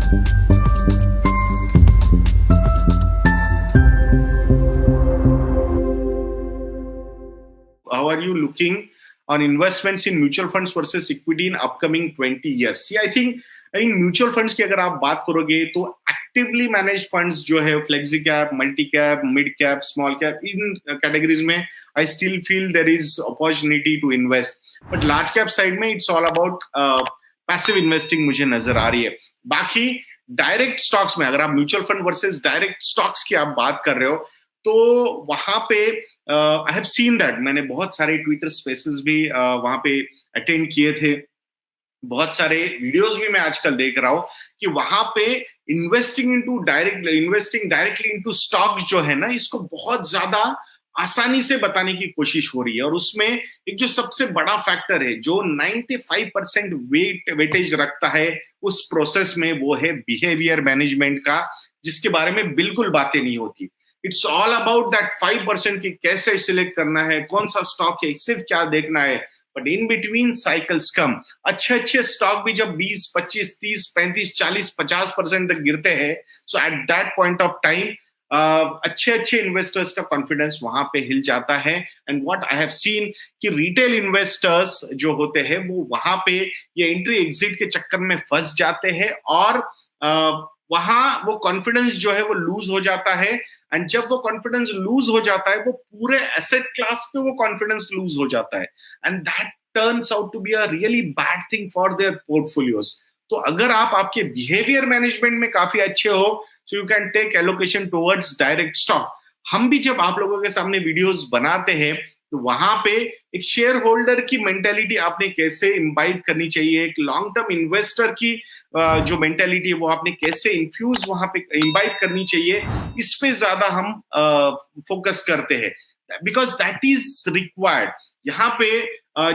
How are you looking on investments in mutual funds versus equity in upcoming 20 years? See, I think in mutual funds की अगर आप बात करोगे तो actively manage funds जो है flexi cap, multi cap, mid cap, small cap, इन categories में I still feel there is opportunity to invest. But large cap side में it's all about passive investing मुझे नजर आ रही है. बाकी डायरेक्ट स्टॉक्स में अगर आप mutual fund versus direct stocks की आप बात कर रहे हो तो वहां पे आई हैव सीन दैट, मैंने बहुत सारे ट्विटर स्पेसेस भी वहां पे अटेंड किए थे, बहुत सारे वीडियोस भी मैं आजकल देख रहा हूं कि वहां पे इन्वेस्टिंग डायरेक्टली इनटू स्टॉक्स जो है ना, इसको बहुत ज्यादा आसानी से बताने की कोशिश हो रही है. और उसमें एक जो सबसे बड़ा फैक्टर है जो 95% वेटेज रखता है उस प्रोसेस में, वो है बिहेवियर मैनेजमेंट का, जिसके बारे में बिल्कुल बातें नहीं होती. इट्स ऑल अबाउट दैट 5% की कैसे सिलेक्ट करना है, कौन सा स्टॉक है, सिर्फ क्या देखना है. बट इन बिटवीन साइकिल्स कम. अच्छे स्टॉक भी जब 20, 25, 30, 35, 40, 50% तक गिरते हैं, so at that point of time अच्छे इन्वेस्टर्स का कॉन्फिडेंस वहां पे हिल जाता है. And what I have seen कि रिटेल इन्वेस्टर्स जो होते हैं वो वहां पे ये एंट्री एग्जिट के चक्कर में फंस जाते हैं और वहां वो कॉन्फिडेंस जो है वो लूज हो जाता है. एंड जब वो कॉन्फिडेंस लूज हो जाता है, वो पूरे एसेट क्लास पे वो कॉन्फिडेंस लूज हो जाता है. And that turns out to be a really bad thing for their portfolios. तो अगर आप आपके बिहेवियर मैनेजमेंट में काफी अच्छे हो, so you can take allocation towards direct stock. हम भी जब आप लोगों के सामने वीडियोस बनाते हैं तो वहां पे एक शेयर होल्डर की मेंटेलिटी आपने कैसे इम्बाइब करनी चाहिए, एक लॉन्ग टर्म इन्वेस्टर की जो मेंटेलिटी है वो आपने कैसे इन्फ्यूज वहां पे इम्बाइब करनी चाहिए, इस पे ज्यादा हम फोकस करते हैं, बिकॉज दैट इज रिक्वायर्ड. यहाँ पे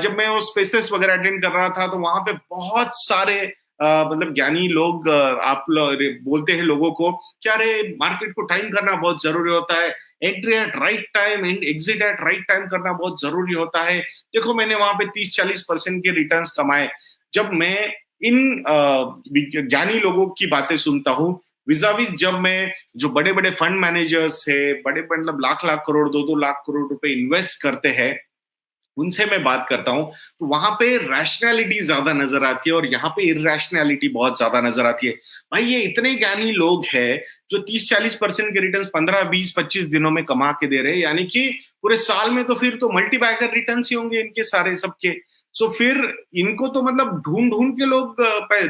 जब मैं वो स्पेसेस वगैरह अटेंड कर रहा था तो वहां पे बहुत सारे मतलब ज्ञानी लोग आप बोलते हैं लोगों को क्या रे, मार्केट को टाइम करना बहुत जरूरी होता है, entry at right time and exit at right time करना बहुत जरूरी होता है. देखो मैंने वहां पे 30-40% के रिटर्न्स कमाए. जब मैं इन ज्ञानी लोगों की बातें सुनता हूँ विजावी जब मैं जो बड़े बड़े फंड मैनेजर्स है, बड़े मतलब लाख लाख करोड़ 2-2 लाख करोड़ रुपए इन्वेस्ट करते हैं, उनसे मैं बात करता हूं तो वहां पे रैशनैलिटी ज्यादा नजर आती है और यहाँ पे इरैशनैलिटी बहुत ज्यादा नजर आती है. भाई ये इतने ज्ञानी लोग हैं जो 30-40% के रिटर्न्स 15-20-25 दिनों में कमा के दे रहे हैं, यानी कि पूरे साल में तो फिर तो मल्टीबैगर रिटर्न्स ही होंगे इनके सारे सबके. सो फिर इनको तो मतलब ढूंढ ढूंढ के लोग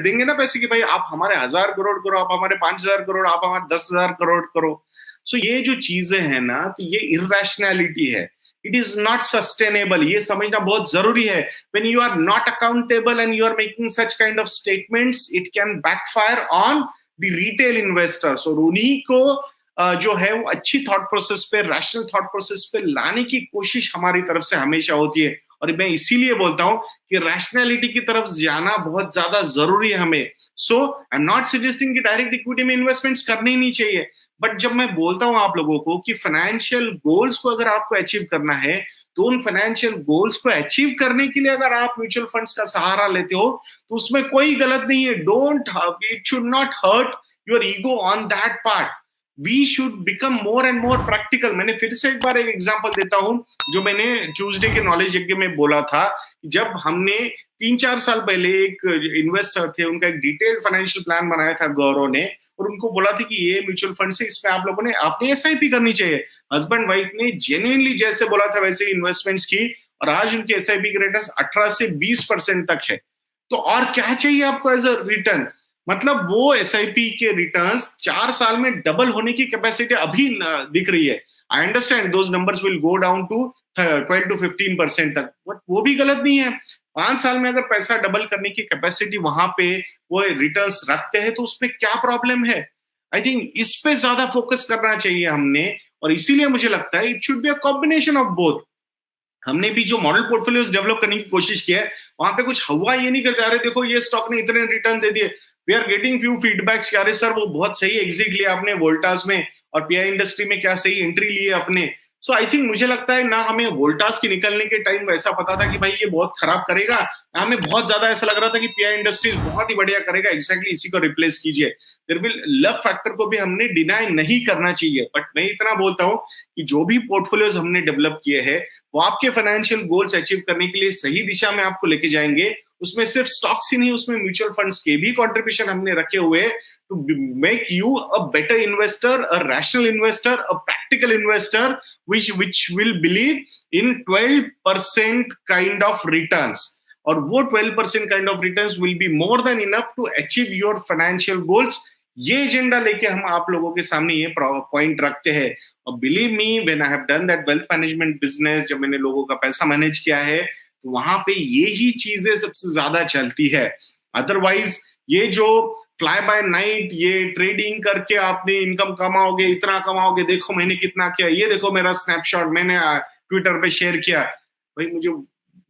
देंगे ना पैसे कि भाई आप हमारे 1000 करोड़ करो, आप हमारे 5000 करोड़, आप हमारे 10,000 करोड़ करो. सो ये जो चीजें हैं ना, तो ये इरैशनैलिटी है. It is not sustainable. ये समझना बहुत जरूरी है. When you are not accountable and you are making such kind of statements, it can backfire on the retail investors. और उन्हीं को जो है वो अच्छी थॉट प्रोसेस पे, रैशनल थॉट प्रोसेस पे लाने की कोशिश हमारी तरफ से हमेशा होती है. और मैं इसीलिए बोलता हूं कि रैशनैलिटी की तरफ जाना बहुत ज्यादा जरूरी है हमें. सो आई एम नॉट सजेस्टिंग कि डायरेक्ट इक्विटी में इन्वेस्टमेंट्स करने ही नहीं चाहिए. बट जब मैं बोलता हूं आप लोगों को कि फाइनेंशियल गोल्स को अगर आपको अचीव करना है, तो उन फाइनेंशियल गोल्स को अचीव करने के लिए अगर आप म्यूचुअल फंड्स का सहारा लेते हो तो उसमें कोई गलत नहीं है. Don't, it should not hurt your ego on that part. We should become more and more practical. मैंने फिर से एक बार एक एग्जांपल देता हूं जो मैंने ट्यूसडे के नॉलेज यज्ञ में बोला था. जब हमने 3-4 साल पहले एक इन्वेस्टर थे, उनका एक डिटेल फाइनेंशियल प्लान बनाया था गौरव ने, और उनको बोला था कि ये म्यूचुअल फंड से इसमें आप लोगों ने आपने एसआईपी करनी चाहिए. हस्बैंड वाइफ ने जेन्युइनली जैसे बोला था वैसे इन्वेस्टमेंट्स की, और आज उनके एसआईपी के रिटर्न्स 18 से 20% तक है. तो और क्या चाहिए आपको एज अ रिटर्न? मतलब वो एसआईपी के रिटर्न्स 4 साल में डबल होने की कैपेसिटी अभी दिख रही है. I understand those numbers will go down to 12-15% तक, बट वो भी गलत नहीं है. 5 साल में अगर पैसा डबल करने की कैपेसिटी वहां पे वो रिटर्न्स रखते हैं तो उसमें क्या प्रॉब्लम है? आई थिंक इस पे ज्यादा फोकस करना चाहिए हमने, और इसीलिए मुझे लगता है it should be a combination of both. हमने भी जो मॉडल पोर्टफोलियोज डेवलप करने की कोशिश की है, वहां पे कुछ हवा ये नहीं करते, अरे देखो ये स्टॉक ने इतने रिटर्न दे दिए. We are getting few feedbacks कि अरे सर वो बहुत सही एग्जिट लिया आपने वोल्टास में, और पीआई इंडस्ट्री में क्या सही एंट्री ली है आपने. सो आई थिंक मुझे लगता है ना हमें वोल्टास के निकलने के टाइम वैसा पता था कि भाई ये बहुत खराब करेगा, हमें बहुत ज्यादा ऐसा लग रहा था कि पीआई इंडस्ट्रीज बहुत ही बढ़िया करेगा, एग्जैक्टली इसी को रिप्लेस कीजिए। देयर विल लक फैक्टर को भी हमने डिनाई नहीं करना चाहिए, बट मैं इतना बोलता हूं कि जो भी पोर्टफोलियोज हमने डेवलप किए हैं वो आपके फाइनेंशियल गोल्स अचीव करने के लिए सही दिशा में आपको लेके जाएंगे। उसमें सिर्फ स्टॉक्स ही नहीं, उसमें म्यूचुअल फंड्स के भी कंट्रीब्यूशन हमने रखे हुए to make you a better investor, a rational investor, a practical investor which will believe in 12% kind of returns, और वो 12% kind of returns will be more than enough to achieve your financial goals। ये agenda लेके हम आप लोगों के सामने ये पॉइंट रखते हैं, और believe me when I have done that wealth management business, जब मैंने लोगों का पैसा मैनेज किया है तो वहां पे ये ही चीजें सबसे ज्यादा चलती है। अदरवाइज ये जो फ्लाई बाय नाइट, ये ट्रेडिंग करके आपने इनकम कमाओगे, इतना कमाओगे, देखो मैंने कितना किया, ये देखो मेरा स्नैपशॉट मैंने ट्विटर पे शेयर किया, भाई मुझे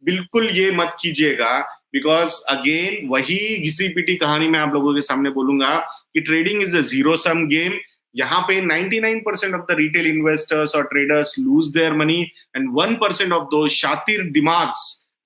बिल्कुल ये मत कीजिएगा। बिकॉज अगेन वही घिसी पिटी कहानी मैं आप लोगों के सामने बोलूंगा कि trading is a zero sum game. यहाँ पे 99% ऑफ द रिटेल इन्वेस्टर्स और traders lose their money and 1% of दो शातिर दिमाग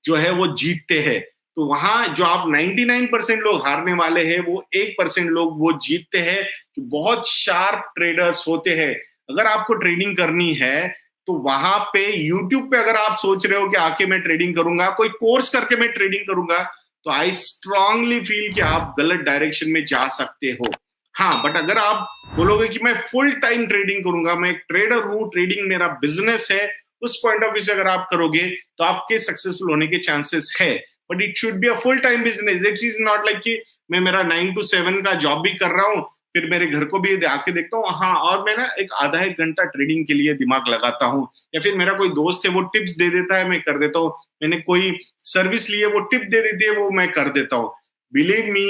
जो है वो जीतते हैं। तो वहां जो आप 99% लोग हारने वाले हैं, वो 1% लोग वो जीतते हैं जो बहुत शार्प ट्रेडर्स होते हैं। अगर आपको ट्रेडिंग करनी है तो वहां पे यूट्यूब पे अगर आप सोच रहे हो कि आके मैं ट्रेडिंग करूंगा, कोई कोर्स करके मैं ट्रेडिंग करूंगा, तो आई स्ट्रांगली फील कि आप गलत डायरेक्शन में जा सकते हो। हाँ, बट अगर आप बोलोगे कि मैं फुल टाइम ट्रेडिंग करूंगा, मैं एक ट्रेडर हूं, ट्रेडिंग मेरा बिजनेस है, उस पॉइंट ऑफ व्यू से अगर आप करोगे तो आपके सक्सेसफुल होने के चांसेस है। But it should be a full time business. It is not like कि मैं मेरा 9 to 7 का जॉब भी कर रहा हूँ, फिर मेरे घर को भी आके देखता हूँ, हाँ, और मैं ना एक आधा एक घंटा ट्रेडिंग के लिए दिमाग लगाता हूँ, या फिर मेरा कोई दोस्त है वो टिप्स दे देता है, मैं कर देता हूँ, मैंने कोई सर्विस ली है वो टिप दे देती है, वो मैं कर देता हूँ। Believe me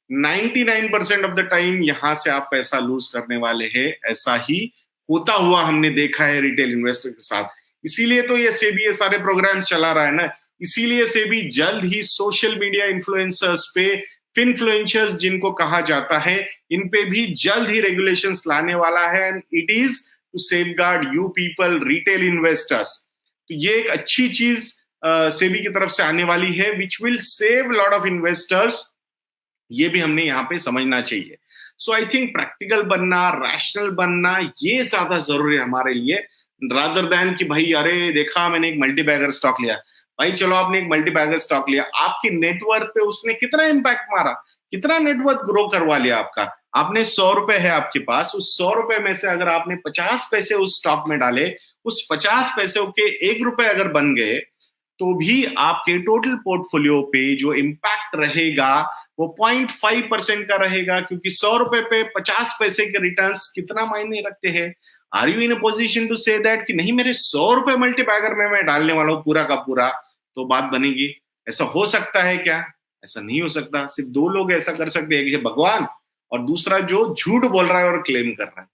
99% of the time यहाँ से आप पैसा लूज करने वाले हैं। ऐसा ही होता हुआ हमने देखा है रिटेल इन्वेस्टर के साथ। इसीलिए तो ये सेबी ये सारे प्रोग्राम चला रहा है ना, इसीलिए सेबी जल्द ही सोशल मीडिया इन्फ्लुएंसर्स पे, फिनफ्लुएंसर्स जिनको कहा जाता है, इन पे भी जल्द ही रेगुलेशंस लाने वाला है, and it is to safeguard you people, retail investors. तो ये एक अच्छी चीज सेबी की तरफ से आने वाली है which will save lot of investors. ये भी हमने यहाँ पे समझना चाहिए। सो आई थिंक प्रैक्टिकल बनना, रैशनल बनना, ये ज्यादा जरूरी है हमारे लिए, रादर देन कि भाई अरे देखा मैंने एक मल्टी बैगर स्टॉक लिया। भाई चलो आपने एक मल्टी बैगर स्टॉक लिया, आपकी नेटवर्थ पे उसने कितना इंपैक्ट मारा, कितना नेटवर्थ ग्रो करवा लिया आपका। आपने 100 रुपए है आपके पास, उस 100 रुपए में से अगर आपने 50 पैसे उस स्टॉक में डाले, उस 50 पैसे के 1 रुपए अगर बन गए, तो भी आपके टोटल पोर्टफोलियो पे जो इंपैक्ट रहेगा वो 0.5% का रहेगा, क्योंकि 100 रुपए पे 50 पैसे के रिटर्न्स कितना मायने रखते हैं। Are you in a position to say that कि नहीं मेरे 100 रुपए मल्टीबैगर में मैं डालने वाला हूँ पूरा का पूरा, तो बात बनेगी? ऐसा हो सकता है क्या? ऐसा नहीं हो सकता। सिर्फ दो लोग ऐसा कर सकते हैं, एक भगवान और दूसरा जो झूठ बोल रहा है और क्लेम कर रहा है।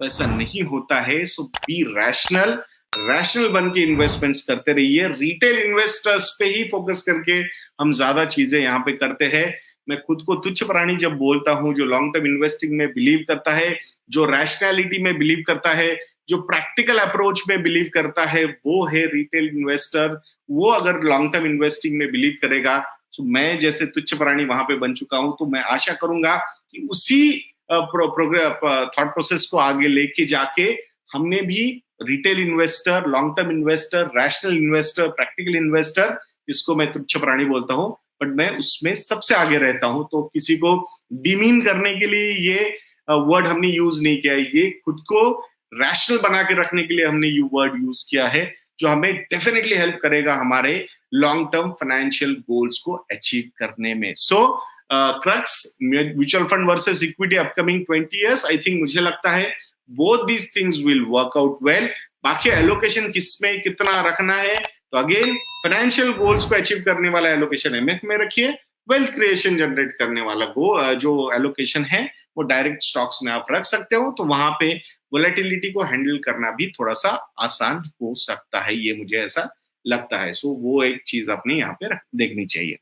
तो ऐसा नहीं होता है। सो बी रैशनल, रैशनल बन के इन्वेस्टमेंट्स करते रहिए। रिटेल इन्वेस्टर्स पे ही फोकस करके हम ज्यादा चीजें यहाँ पे करते हैं। मैं खुद को तुच्छ प्राणी जब बोलता हूँ, जो लॉन्ग टर्म इन्वेस्टिंग में बिलीव करता है, जो रैशनैलिटी में बिलीव करता है, जो प्रैक्टिकल अप्रोच में बिलीव करता है, वो है रिटेल इन्वेस्टर। वो अगर लॉन्ग टर्म इन्वेस्टिंग में बिलीव करेगा, तो मैं जैसे तुच्छ प्राणी वहां पे बन चुका हूं, तो मैं आशा करूंगा कि उसी थॉट प्रोसेस को आगे लेके जाके हमने भी retail investor, long term investor, rational investor, practical investor, इसको मैं तुच्छ प्राणी बोलता हूं, बट मैं उसमें सबसे आगे रहता हूं। तो किसी को डिमीन करने के लिए ये वर्ड हमने यूज नहीं किया है, ये खुद को रैशनल बना के रखने के लिए हमने ये वर्ड यूज किया है, जो हमें डेफिनेटली हेल्प करेगा हमारे लॉन्ग टर्म फाइनेंशियल गोल्स को अचीव करने में। So crux mutual fund versus equity upcoming 20 years, I think मुझे लगता है both these things will work out well. बाकी एलोकेशन किसमें कितना रखना है, तो अगेन फाइनेंशियल गोल्स को अचीव करने वाला एलोकेशन एमएफ में रखिए, वेल्थ क्रिएशन जनरेट करने वाला जो एलोकेशन है वो डायरेक्ट स्टॉक्स में आप रख सकते हो। तो वहां पे वोलेटिलिटी को हैंडल करना भी थोड़ा सा आसान हो सकता है, ये मुझे ऐसा लगता है। सो वो एक चीज अपने यहाँ पे देखनी चाहिए।